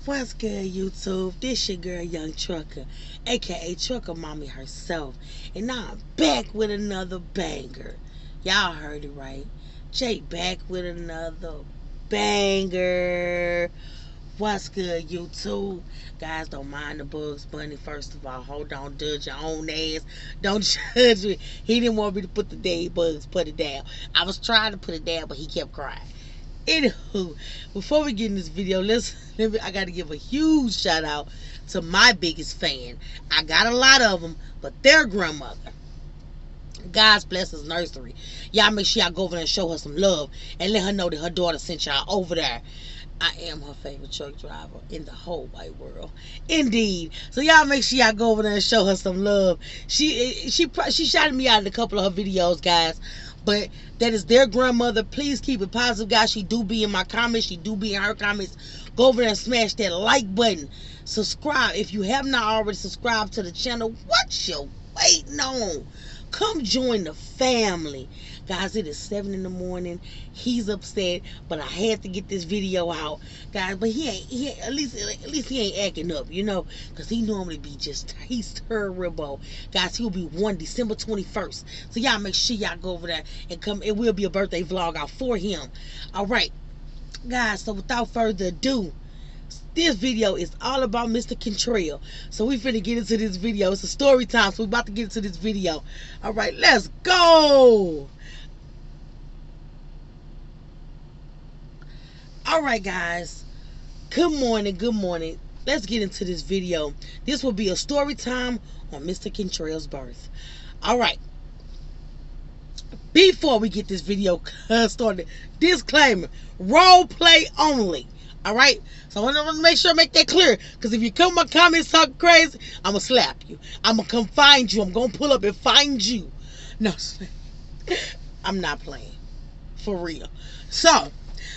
What's good, YouTube? This your girl, Young Trucker, aka Trucker Mommy herself, and now I'm back with another banger. Y'all heard it right. Jake back with another banger. What's good, YouTube? Guys, don't mind the Bugs Bunny. First of all, hold on, judge your own ass. Don't judge me. He didn't want me to put the day bugs, put it down. I was trying to put it down, but he kept crying. Anywho, before we get in this video, I got to give a huge shout out to my biggest fan. I got a lot of them, but their grandmother. God's bless his nursery. Y'all make sure y'all go over there and show her some love and let her know that her daughter sent y'all over there. I am her favorite truck driver in the whole wide world. Indeed. So y'all make sure y'all go over there and show her some love. She shouted me out in a couple of her videos, guys. But that is their grandmother. Please keep it positive, guys. She do be in my comments. She do be in her comments. Go over there and smash that like button. Subscribe. If you have not already subscribed to the channel, what you waiting on? Come join the family. Guys, it is 7 in the morning. He's upset, but I had to get this video out. Guys, but at least he ain't acting up, you know, because he normally be he's terrible. Guys, he'll be December 21st. So y'all make sure y'all go over there and come. It will be a birthday vlog out for him. All right, guys, so without further ado, this video is all about Mr. Kentrell. So we finna get into this video. It's a story time, so we about to get into this video. All right, let's go. All right, guys. Good morning. Good morning. Let's get into this video. This will be a story time on Mr. Kentrell's birth. All right. Before we get this video started, disclaimer: role play only. All right, so I want to make sure I make that clear, because if you come in my comments talking crazy, I'm gonna slap you. I'm gonna come find you. I'm gonna pull up and find you. No, I'm not playing for real. So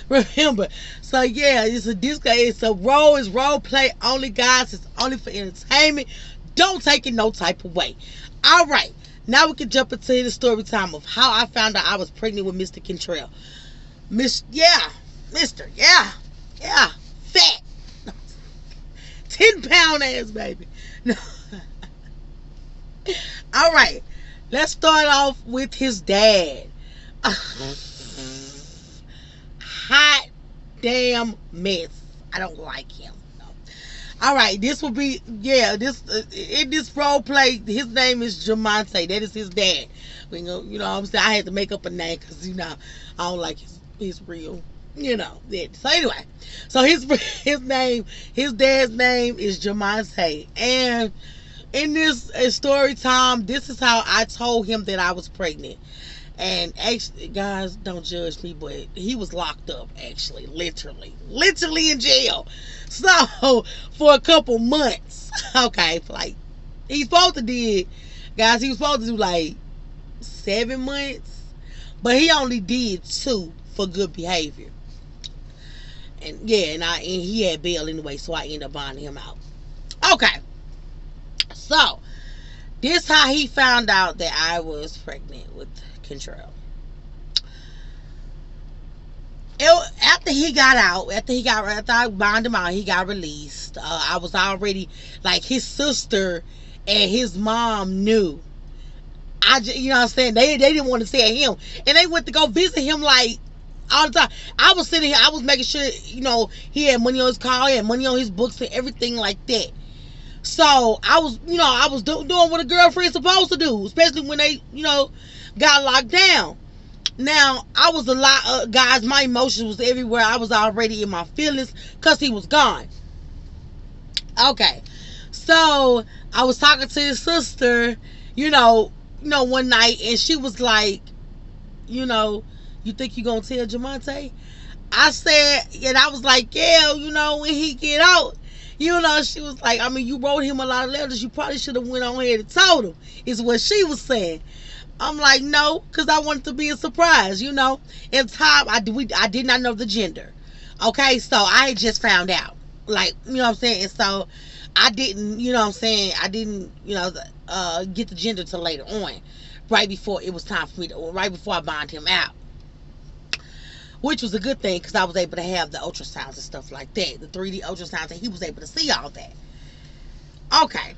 remember, so yeah, it's role play only, guys. It's only for entertainment. Don't take it no type of way. All right, now we can jump into the story time of how I found out I was pregnant with Mr. Kentrell. Yeah, fat, 10-pound ass baby. No. All right, let's start off with his dad. Hot damn mess. I don't like him. No. All right, this will be in this role play. His name is Jamonte. That is his dad. You know what I'm saying? I had to make up a name because I don't like his real. So anyway, so his dad's name is Jamonte, and in this story time, this is how I told him that I was pregnant. And actually, guys, don't judge me, but he was locked up, actually, literally in jail. So for a couple months, okay, like he was supposed to do like 7 months, but he only did 2 for good behavior. And yeah, and he had bail anyway, so I ended up bonding him out. Okay, so this how he found out that I was pregnant with Kentrell. After I bonded him out, he got released. I was already, like, his sister and his mom knew. You know what I'm saying? They didn't want to see him, and they went to go visit him like all the time. I was sitting here, I was making sure, he had money on his car, he had money on his books and everything like that. So I was doing what a girlfriend's supposed to do, especially when they, got locked down. Now, I was a lot, guys, my emotions was everywhere. I was already in my feelings because he was gone. Okay. So I was talking to his sister, one night, and she was like, you think you gonna tell Jamonte? I said, and I was like, yeah, when he get out, she was like, I mean, you wrote him a lot of letters. You probably should have went on ahead and told him, is what she was saying. I'm like, no, because I wanted to be a surprise, At the time, I did not know the gender. Okay, so I had just found out. Like, what I'm saying? And so I didn't, I didn't, get the gender till later on. Right before it was time for me right before I bond him out. which was a good thing because I was able to have the ultrasounds and stuff like that, the 3D ultrasounds, and he was able to see all that. Okay,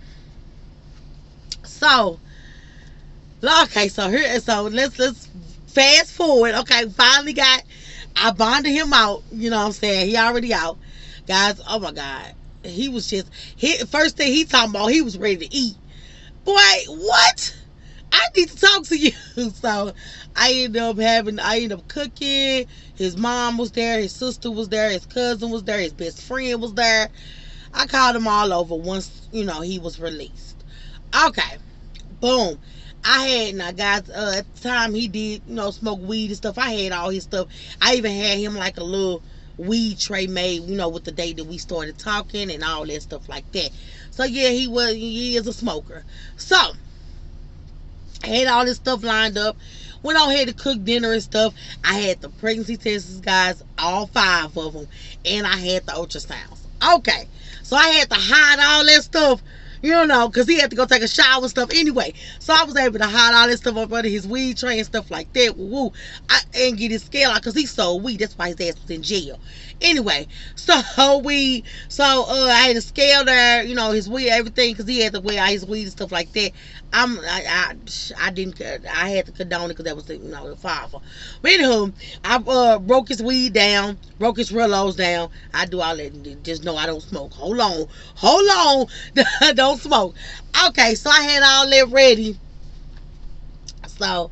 so so let's fast forward. Okay, finally I bonded him out. You know what I'm saying? He already out, guys. Oh my God, he was just first thing he talking about, he was ready to eat. Boy, what? I need to talk to you. So I ended up cooking. His mom was there, his sister was there, his cousin was there, his best friend was there. I called him all over once, he was released. Okay, boom. Now guys, at the time he did, smoke weed and stuff. I had all his stuff. I even had him like a little weed tray made, with the day that we started talking and all that stuff like that. So yeah, he is a smoker. So I had all this stuff lined up. Went on ahead to cook dinner and stuff. I had the pregnancy tests, guys, all 5 of them, and I had the ultrasounds. Okay, so I had to hide all that stuff, because he had to go take a shower and stuff anyway. So I was able to hide all that stuff up under his weed tray and stuff like that. Woo, and get his scale out because he sold weed. That's why his ass was in jail. Anyway, so I had a scale there, his weed, everything, because he had to weigh out his weed and stuff like that. I had to condone it because that was the father. But anywho, I broke his weed down, broke his Rillos down. I do all that. Just know I don't smoke. Hold on, don't smoke. Okay, so I had all that ready. So,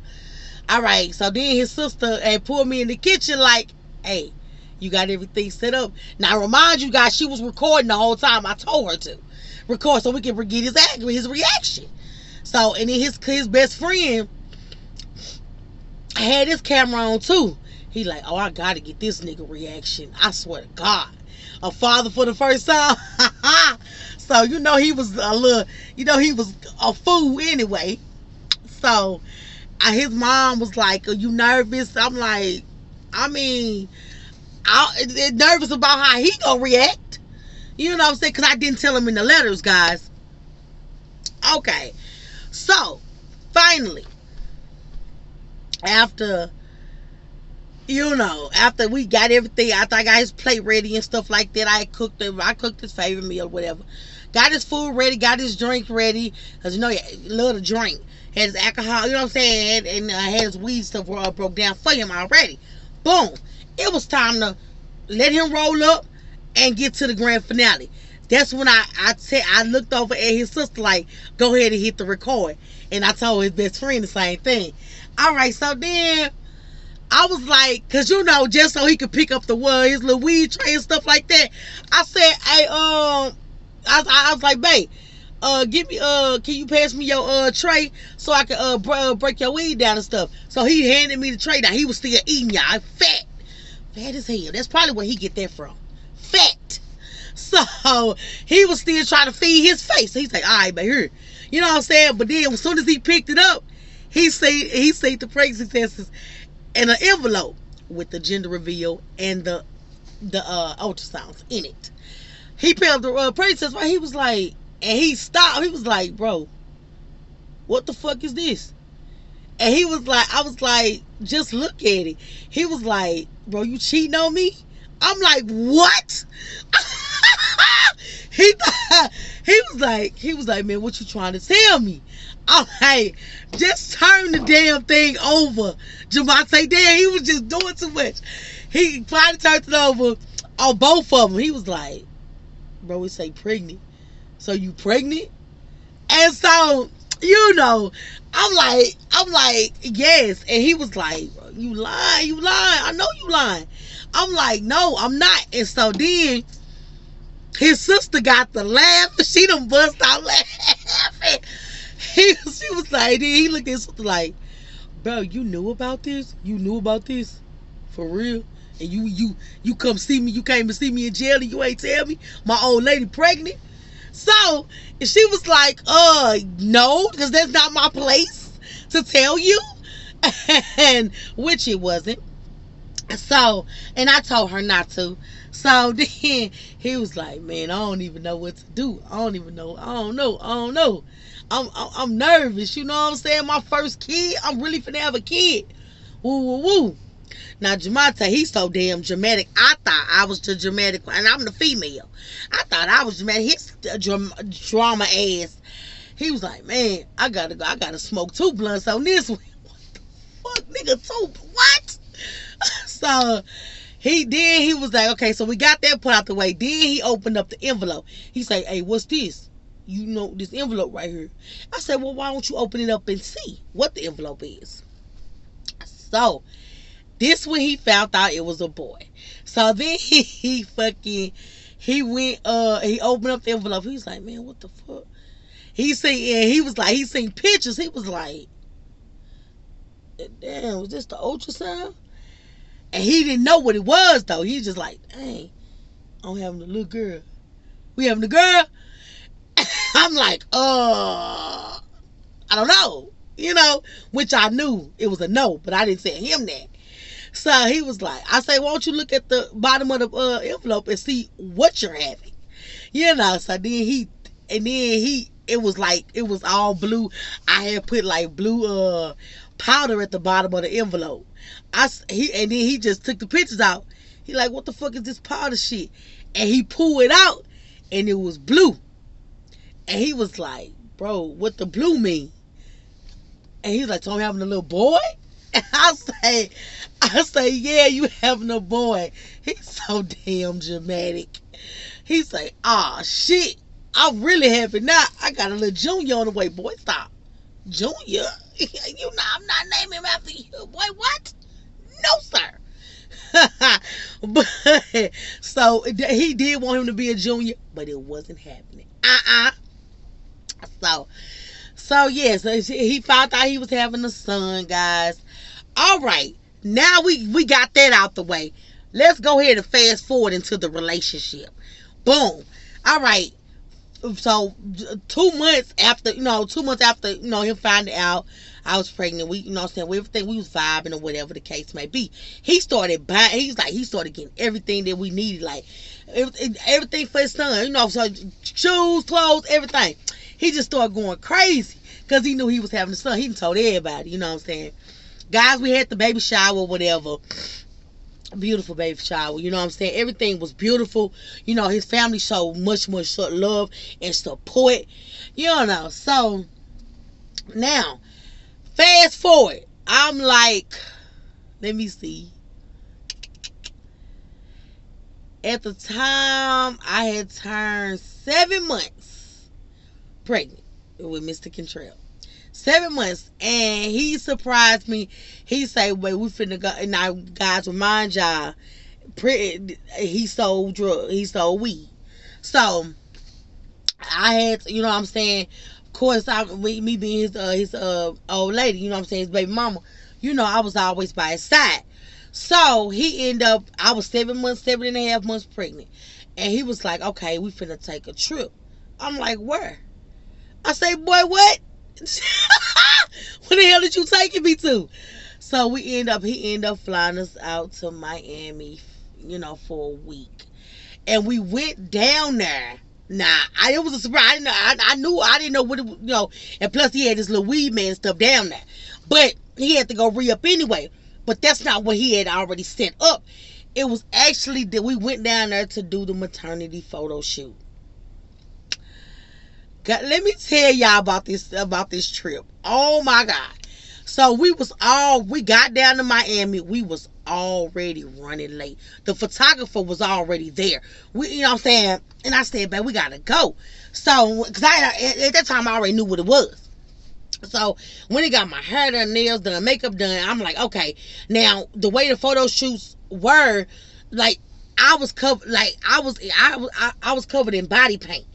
all right. So then his sister had pulled me in the kitchen like, hey, you got everything set up. Now, remind you guys, she was recording the whole time. I told her to record so we can get his reaction. So, and then his best friend had his camera on too. He like, oh, I gotta get this nigga reaction. I swear to God, a father for the first time. So he was a little, he was a fool anyway. So, his mom was like, are you nervous? I'm like, I'm nervous about how he gonna react. You know what I'm saying? Because I didn't tell him in the letters, guys. Okay. So, finally, after we got everything, after I got his plate ready and stuff like that, I cooked his favorite meal, whatever. Got his food ready, got his drink ready, because he loved to drink. Had his alcohol, you know what I'm saying, and had his weed stuff broke down for him already. Boom. It was time to let him roll up and get to the grand finale. That's when I looked over at his sister like, go ahead and hit the record. And I told his best friend the same thing. All right, so then I was like, because just so he could pick up his little weed tray and stuff like that, I said, hey, I was like, babe, can you pass me your tray so I can break your weed down and stuff? So he handed me the tray. Now he was still eating, y'all. Fat as hell. That's probably where he get that from. Fat. So he was still trying to feed his face. So he's like, all right, but here, you know what I'm saying? But then as soon as he picked it up, he said the pregnancy tests in an envelope with the gender reveal and the ultrasounds in it. He picked up the pregnancy test. He was like, and he stopped. He was like, bro, what the fuck is this? And he was like, I was like, just look at it. He was like, bro, you cheating on me? I'm like, what? he was like, man, what you trying to tell me? I'm like, just turn the damn thing over. Javante, damn, he was just doing too much. He finally turned it over on both of them. He was like, bro, we say pregnant. So you pregnant? And so, I'm like, yes. And he was like, you lying. I know you lying. I'm like, no, I'm not. And so then his sister got the laugh. She done bust out laughing. She was like, then he looked at his sister like, bro, you knew about this? You knew about this? For real? And you come see me, you came to see me in jail and you ain't tell me my old lady pregnant? So she was like, no, because that's not my place to tell you. And which it wasn't. So, and I told her not to. So then he was like, man, I don't even know what to do. I don't know. I'm nervous. You know what I'm saying? My first kid. I'm really finna have a kid. Woo, woo, woo. Now, Jamante, he's so damn dramatic. I thought I was the dramatic one, and I'm the female. I thought I was dramatic. His drama ass. He was like, man, I gotta go. I gotta smoke 2 blunts on this one. What the fuck, nigga? 2? What? So he was like, okay, so we got that put out the way. Then he opened up the envelope. He said, hey, what's this? You know, this envelope right here. I said, well, why don't you open it up and see what the envelope is? So this when he found out it was a boy. So then he went, he opened up the envelope. He was like, man, what the fuck? He seen pictures. He was like, damn, was this the ultrasound? And he didn't know what it was though. He was just like, dang, I'm having a little girl. We having a girl? I'm like, I don't know. You know, which I knew it was a no, but I didn't tell him that. So he was like, I say, why don't you look at the bottom of the envelope and see what you're having? You know, so then it was like, it was all blue. I had put like blue powder at the bottom of the envelope. And then he just took the pictures out. He like, what the fuck is this powder shit? And he pulled it out and it was blue. And he was like, bro, what the blue mean? And he's like, so I'm having a little boy? And I say, yeah, you having a boy. He's so damn dramatic. He's like, oh shit, I'm really happy now. I got a little junior on the way. Boy, stop. Junior? You know, I'm not naming him after you. Boy, what? No, sir. But so he did want him to be a junior, but it wasn't happening. So yes, he found out he was having a son, guys. All right, now we got that out the way. Let's go ahead and fast forward into the relationship. Boom. All right. So 2 months after, him finding out I was pregnant, we everything, we was vibing or whatever the case may be. He started buying. He started getting everything that we needed, like everything for his son. So shoes, clothes, everything. He just started going crazy because he knew he was having a son. He told everybody. You know what I'm saying? Guys, we had the baby shower or whatever. Beautiful baby shower. You know what I'm saying? Everything was beautiful. His family showed much love and support. So now, fast forward. I'm like, let me see. At the time, I had turned 7 months pregnant with Mr. Kentrell. 7 months, and he surprised me. He said, "Wait, we finna go." And now, guys, remind y'all, he sold drugs. He sold weed. So I had, you know what I'm saying. Of course, me being his old lady, you know what I'm saying, his baby mama. I was always by his side. So he ended up. I was 7.5 months pregnant, and he was like, "Okay, we finna take a trip." I'm like, "Where?" I say, "Boy, what?" Where the hell did you taking me to? So he ended up flying us out to Miami, for a week. And we went down there. It was a surprise. I didn't know what it was, and plus he had this little weed man stuff down there. But he had to go re-up anyway. But that's not what he had already set up. It was actually that we went down there to do the maternity photo shoot. God, let me tell y'all about this trip. Oh my God. So we got down to Miami. We was already running late. The photographer was already there. You know what I'm saying? And I said, "Babe, we gotta go." So, because at that time I already knew what it was. So when he got my hair done, nails done, makeup done, I'm like, okay. Now the way the photo shoots were, like, I was covered, like I was covered in body paint.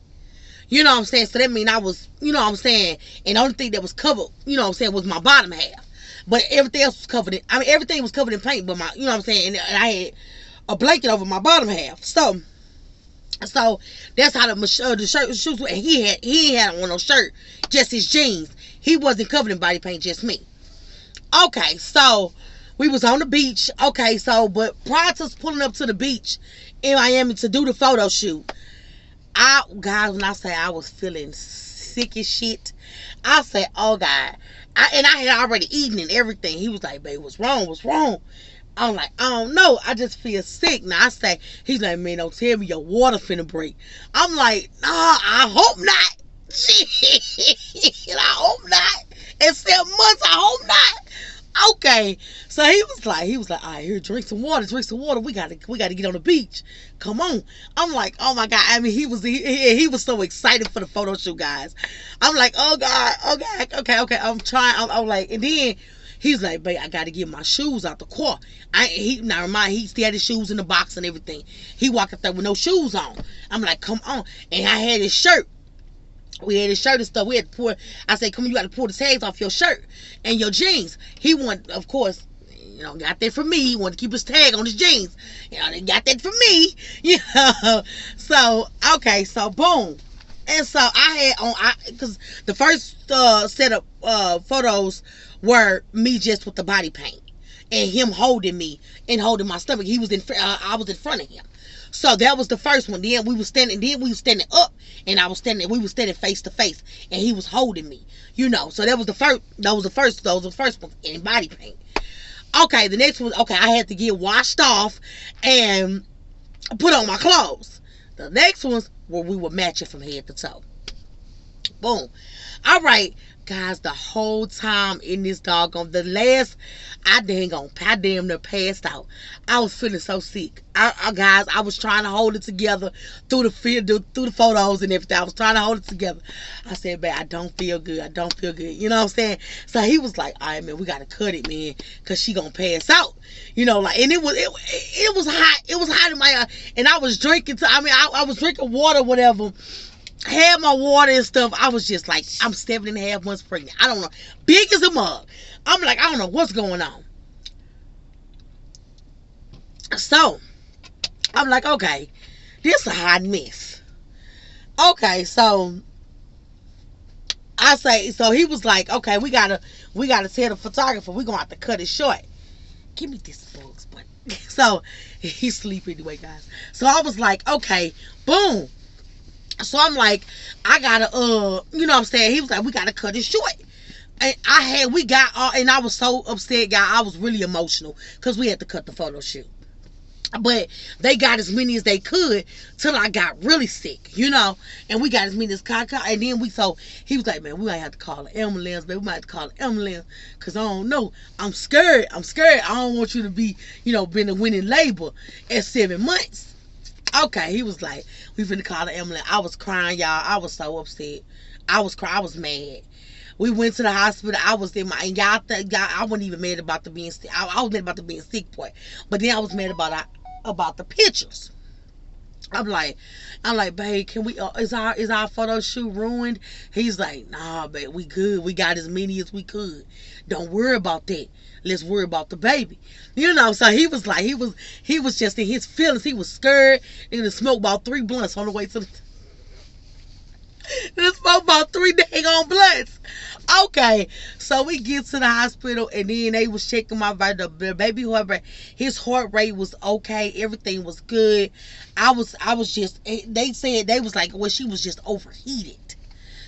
You know what I'm saying? So that means I was, you know what I'm saying? And the only thing that was covered, you know what I'm saying, was my bottom half. But everything else was covered in, everything was covered in paint, but you know what I'm saying? And I had a blanket over my bottom half. So that's how the shirt shoes were. And he had on no shirt, just his jeans. He wasn't covered in body paint, just me. Okay, so we was on the beach. Okay, so, but prior to us pulling up to the beach in Miami to do the photo shoot, guys, when I say I was feeling sick as shit, I said, oh God. And I had already eaten and everything. He was like, "Babe, what's wrong? What's wrong?" I'm like, I don't know. I just feel sick. Now I say, he's like, man, don't tell me your water finna break. I'm like, nah, I hope not. Shit, I hope not. In 7 months, I hope not. Okay. So he was like, all right, here, drink some water. We gotta get on the beach. Come on. I'm like, oh my God. I mean, he was so excited for the photo shoot, guys. I'm like, oh God, okay. I'm trying. I'm like, and then he's like, babe, I gotta get my shoes out the car. Now remind, he still had his shoes in the box and everything. He walked up there with no shoes on. I'm like, come on. And I had his shirt. We had his shirt and stuff. We had to pour. I said, come on, you got to pull the tags off your shirt and your jeans. He wanted, of course, got that from me. He wanted to keep his tag on his jeans. They got that from me. So, okay, so boom. And so I had because the first set of photos were me just with the body paint and him holding me and holding my stomach. He was I was in front of him. So that was the first one. Then we were standing up, and we were standing face to face, and he was holding me. So that was the first. Those were the first ones in body paint. Okay, the next one. Okay, I had to get washed off and put on my clothes. The next ones where we were matching from head to toe. Boom. All right, guys, the whole time in this doggone, the last, I damn near passed out. I was feeling so sick. Guys, I was trying to hold it together through the photos and everything. I was trying to hold it together. I said, babe, I don't feel good. You know what I'm saying? So he was like, all right, man, we got to cut it, man, because she going to pass out. And it was hot. It was hot in my eye. And I was drinking, I was drinking water, whatever. Had my water and stuff. I was just like, I'm 7.5 months pregnant. I don't know. Big as a mug. I'm like, I don't know what's going on. So, I'm like, okay, this is a hot mess. Okay, so so he was like, okay, we gotta tell the photographer we're gonna have to cut it short. Give me this bugs button. So he's sleeping anyway, guys. So I was like, okay, boom. So I'm like, I gotta, what I'm saying? He was like, we gotta cut it short. And I was so upset, guy. I was really emotional because we had to cut the photo shoot. But they got as many as they could till I got really sick, and we got as many as and then he was like, man, we might have to call an ambulance, baby. We might have to call an ambulance because I don't know. I'm scared. I don't want you to be, been a winning labor at 7 months. Okay, he was like, we finna call the ambulance. I was crying, y'all. I was so upset. I was crying. I was mad. We went to the hospital. I was in and y'all, I wasn't even mad about the being sick. I was mad about the being sick part. But then I was mad about the pictures. I'm like, babe, can we, is our photo shoot ruined? He's like, nah, babe, we good. We got as many as we could. Don't worry about that. Let's worry about the baby. So he was like, he was just in his feelings. He was scared. He was smoked about 3 blunts on the way to the smoked about 3 dang blunts. Okay, so we get to the hospital and then they was checking the baby heart rate. His heart rate was okay. Everything was good. I was just, they said, they was like, well, she was just overheated.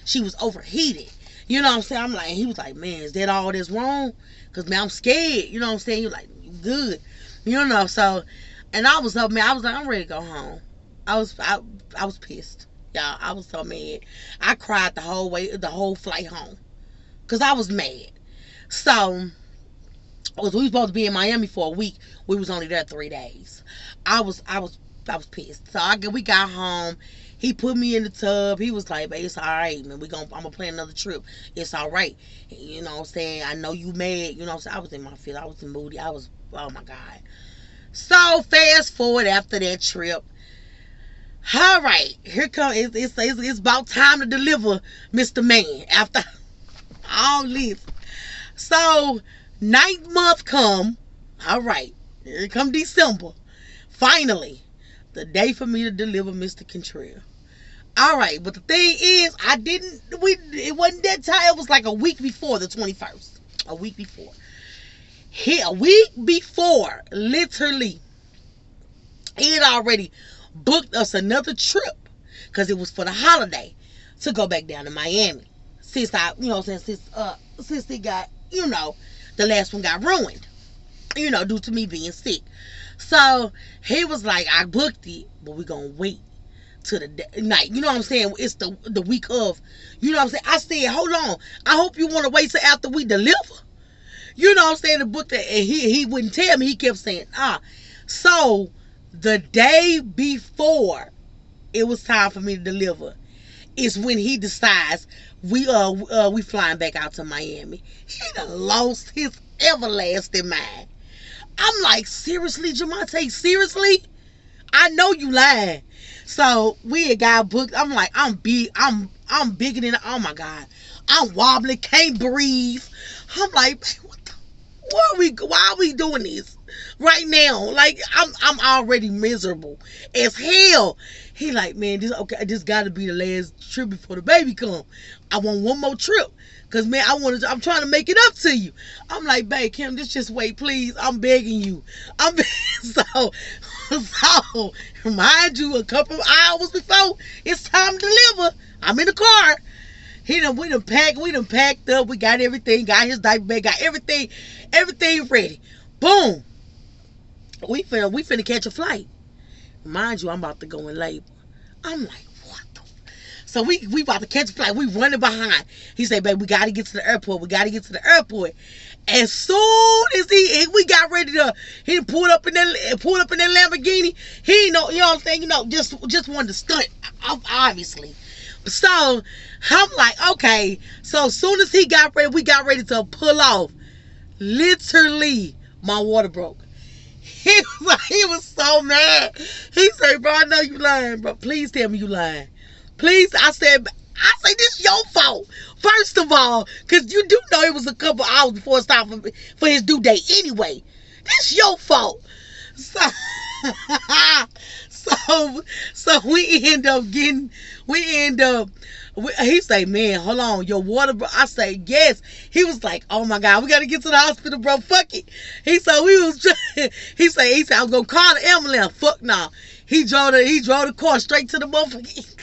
She was overheated. You know what I'm saying? I'm like, he was like, man, is that all that's wrong? Because, man, I'm scared. You know what I'm saying? You're like, you good. So, and I was up, man, I was like, I'm ready to go home. I was pissed. Y'all, I was so mad. I cried the whole flight home. Because I was mad. So, we were supposed to be in Miami for a week. We was only there 3 days. I was pissed. So we got home. He put me in the tub. He was like, babe, it's all right, man. I'm going to plan another trip. It's all right. You know what I'm saying? I know you mad. You know what I'm saying? I was in my feelings. I was moody. Oh my God. So, fast forward after that trip. All right. Here comes, it's about time to deliver Mr. Man after all this. So, 9th month come. All right. Here come December. Finally, the day for me to deliver Mr. Kentrell. All right, but the thing is, it wasn't that time. It was like a week before the 21st. A week before. A week before, literally, he had already booked us another trip because it was for the holiday to go back down to Miami. Since since it got, the last one got ruined. due to me being sick. So he was like, I booked it, but we're going to wait to the night. You know what I'm saying? It's the week of. You know what I'm saying? I said, hold on. I hope you want to wait till after we deliver. You know what I'm saying? The book that, and he wouldn't tell me. He kept saying, So the day before it was time for me to deliver is when he decides we flying back out to Miami. He done lost his everlasting mind. I'm like, seriously, Jamonte? Seriously? I know you lying. So we had got booked. I'm like, I'm bigger than, oh my God. I'm wobbling, can't breathe. I'm like, why are we doing this right now? Like, I'm already miserable as hell. He like, man, this gotta be the last trip before the baby come. I want one more trip. Cause man, I'm trying to make it up to you. I'm like, babe, Kim, just wait, please. I'm begging you. So mind you, a couple of hours before it's time to deliver, I'm in the car. We done packed up. We got everything, got his diaper bag, got everything ready. Boom. We finna catch a flight. Mind you, I'm about to go in labor. I'm like, what the? So we about to catch a flight. We running behind. He said, babe, we got to get to the airport. As soon as we got ready to, he pulled up in that Lamborghini. He know, you know what I'm saying? Just wanted to stunt, obviously. So I'm like, okay. So as soon as we got ready to pull off. Literally, my water broke. He was so mad. He said, bro, I know you lying, bro. Please tell me you lying. Please. I said, this your fault. First of all, because you do know it was a couple hours before it's time for his due date anyway. This your fault. So we end up he say, man, hold on, your water, bro. I say, yes. He was like, oh my God, we got to get to the hospital, bro. Fuck it. He said, he said, I was going to call the ambulance. Fuck nah. He drove the car straight to the motherfucker,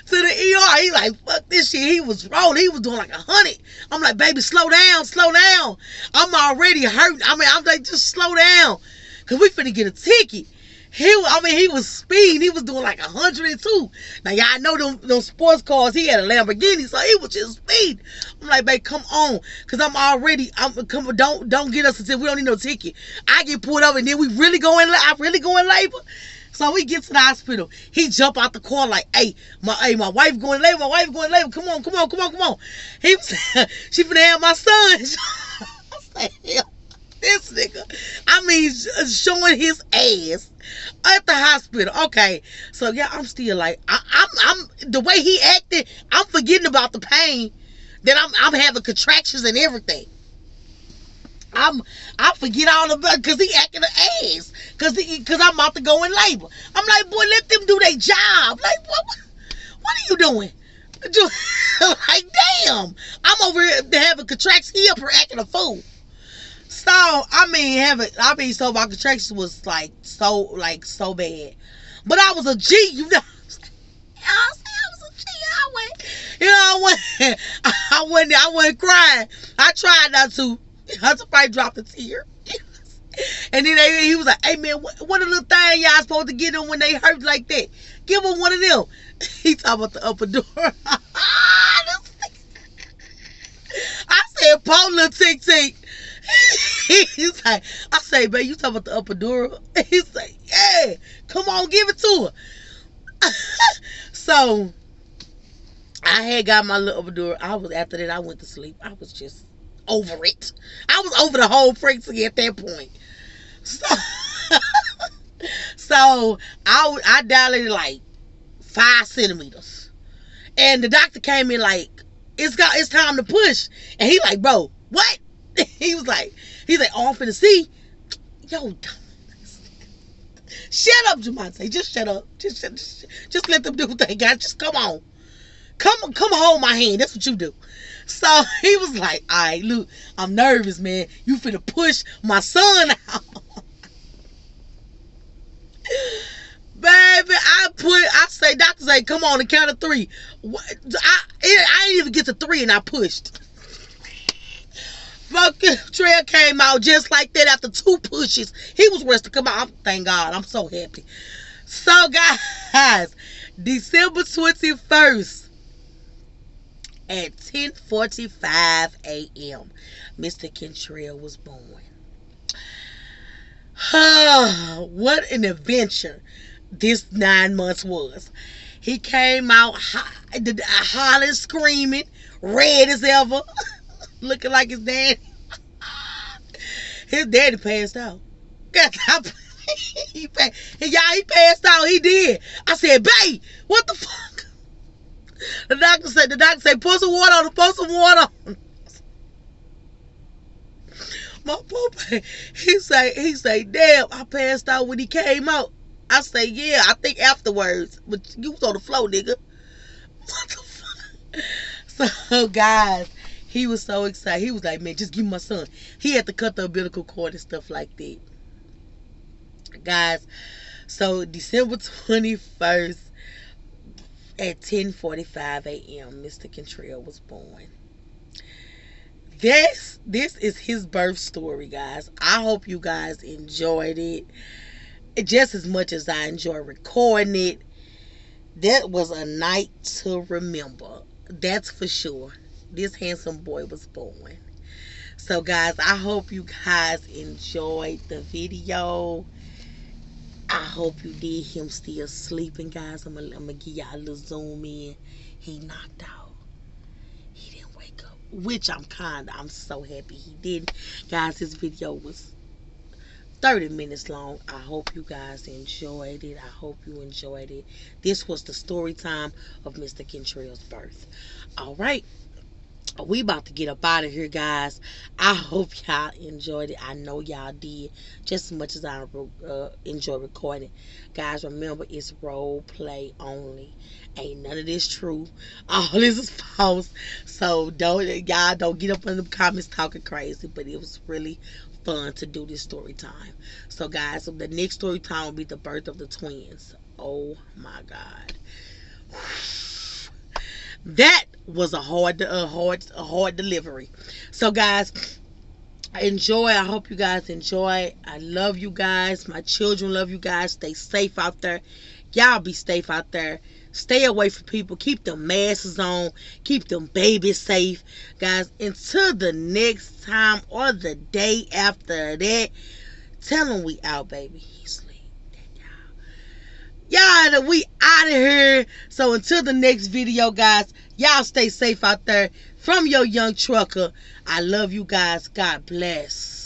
to the ER. He like, fuck this shit. He was rolling. He was doing like 100. I'm like, baby, slow down. I'm already hurt. I'm like, just slow down. Cause we finna get a ticket. He was speeding. He was doing like 102. Now y'all know them sports cars. He had a Lamborghini, so he was just speeding. I'm like, babe, come on, cause don't get us until we don't need no ticket. I get pulled over and then I really go in labor. So we get to the hospital. He jump out the car like, hey, my wife going in labor. Come on. She finna have my son. I said, hell. This nigga, showing his ass at the hospital. Okay, so yeah, I'm still like, I'm the way he acted, I'm forgetting about the pain that I'm having contractions and everything. I forget all about it because he acting an ass. Because I'm about to go in labor. I'm like, boy, let them do their job. Like, what are you doing? Like, damn, I'm over here having contractions. He up here acting a fool. So so my contractions was so bad. But I was a G, you know. I was a G. I wasn't crying. I tried not to. I probably dropped a tear. And then he was like, hey man, what a little thing y'all supposed to get them when they hurt like that? Give them one of them. He talking about the upper door. I said, Paul little tick. He's like, I say, babe, you talking about the upper door? He's like, yeah, come on, give it to her. So I had got my little upper door. After that, I went to sleep. I was just over it. I was over the whole frequency at that point. So I dilated like 5 centimeters. And the doctor came in like, it's time to push. And he like, bro, what? He's like, oh, I'm finna see. Yo, shut up, Jamonte. Just shut up. Just let them do what they got. Just come on. Come hold my hand. That's what you do. So he was like, all right, look, I'm nervous, man. You finna push my son out. Baby, I say, doctor say, come on, the count of 3. I didn't even get to 3 and I pushed. Fucking Trail came out just like that after 2 pushes. He was ready to come out. Thank God. I'm so happy. So, guys, December 21st at 10:45 a.m., Mr. Kentrell was born. What an adventure this 9 months was. He came out hollering, screaming, red as ever, looking like his dad. His daddy passed out. He passed out. He did. I said, babe, what the fuck? The doctor said, pour some water on him, pour some water on him. My papa, he say, damn, I passed out when he came out. I say, yeah, I think afterwards. But you was on the floor, nigga. What the fuck? So, guys, he was so excited. He was like, man, just give me my son. He had to cut the umbilical cord and stuff like that. Guys, so December 21st at 10:45 a.m., Mr. Kentrell was born. This is his birth story, guys. I hope you guys enjoyed it just as much as I enjoy recording it. That was a night to remember. That's for sure. This handsome boy was born. So, guys, I hope you guys enjoyed the video. I hope you did. Him still sleeping, guys. I'm gonna give y'all a little zoom in. He knocked out. He didn't wake up, which I'm so happy he didn't. Guys, this video was 30 minutes long. I hope you guys enjoyed it. I hope you enjoyed it. This was the story time of Mr. Kentrell's birth. All right. We about to get up out of here, guys. I hope y'all enjoyed it. I know y'all did, just as much as I enjoy recording. Guys, remember, it's role play only. Ain't none of this true. All this is false. So y'all don't get up in the comments talking crazy. But it was really fun to do this story time. So, guys, the next story time will be the birth of the twins. Oh my God. That was a hard delivery. So, guys, enjoy. I hope you guys enjoy. I love you guys. My children love you guys. Stay safe out there. Y'all be safe out there. Stay away from people. Keep them masks on. Keep them babies safe. Guys, until the next time or the day after that, tell them we out, baby. Y'all, we out of here. So until the next video, guys, y'all stay safe out there. From your young trucker, I love you guys. God bless.